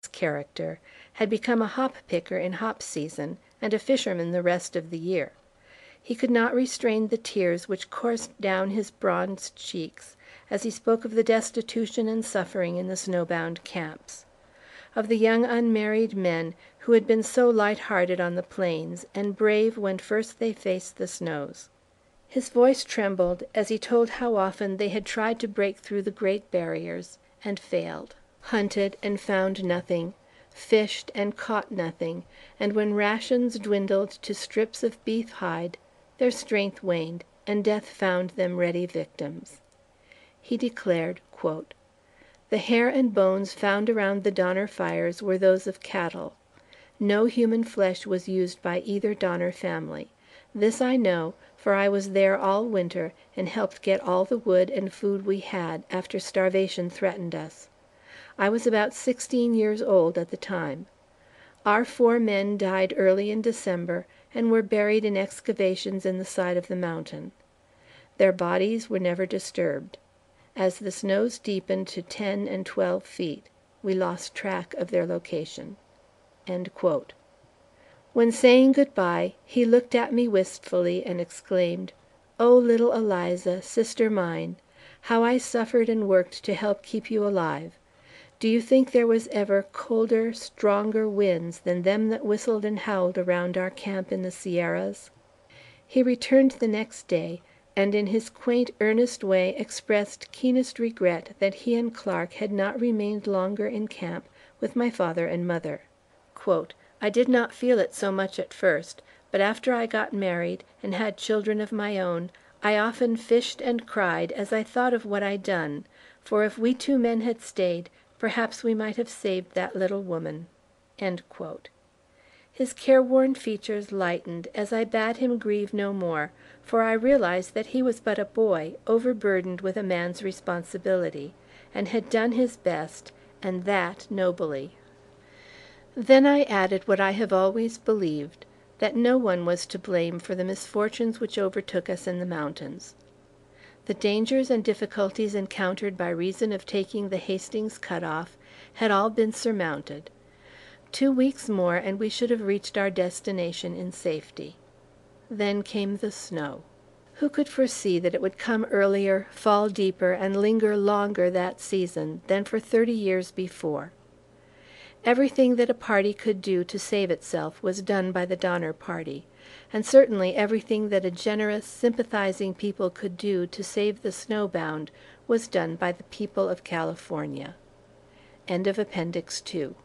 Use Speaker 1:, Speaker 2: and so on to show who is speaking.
Speaker 1: character, had become a hop picker in hop season, and a fisherman the rest of the year. He could not restrain the tears which coursed down his bronzed cheeks as he spoke of the destitution and suffering in the snowbound camps, of the young unmarried men who had been so light-hearted on the plains, and brave when first they faced the snows. His voice trembled as he told how often they had tried to break through the great barriers, and failed, hunted and found nothing, fished and caught nothing, and when rations dwindled to strips of beef hide, their strength waned, and death found them ready victims. He declared, quote, "The hair and bones found around the Donner fires were those of cattle. No human flesh was used by either Donner family. This I know, for I was there all winter and helped get all the wood and food we had after starvation threatened us. I was about 16 years old at the time. Our 4 men died early in December and were buried in excavations in the side of the mountain. Their bodies were never disturbed. As the snows deepened to 10 and 12 feet, we lost track of their location." End quote. When saying good-bye, he looked at me wistfully and exclaimed, "Oh, little Eliza, sister mine, how I suffered and worked to help keep you alive. Do you think there was ever colder, stronger winds than them that whistled and howled around our camp in the Sierras?" He returned the next day, and in his quaint, earnest way expressed keenest regret that he and Clark had not remained longer in camp with my father and mother. Quote, "I did not feel it so much at first, but after I got married and had children of my own, I often fished and cried as I thought of what I'd done, for if we 2 men had stayed, perhaps we might have saved that little woman." End quote. His careworn features lightened as I bade him grieve no more, for I realized that he was but a boy overburdened with a man's responsibility, and had done his best, and that nobly. Then I added what I have always believed, that no one was to blame for the misfortunes which overtook us in the mountains. The dangers and difficulties encountered by reason of taking the Hastings cut-off had all been surmounted. 2 weeks more and we should have reached our destination in safety. Then came the snow. Who could foresee that it would come earlier, fall deeper, and linger longer that season than for 30 years before? Everything that a party could do to save itself was done by the Donner Party, and certainly everything that a generous, sympathizing people could do to save the snowbound was done by the people of California. End of Appendix 2.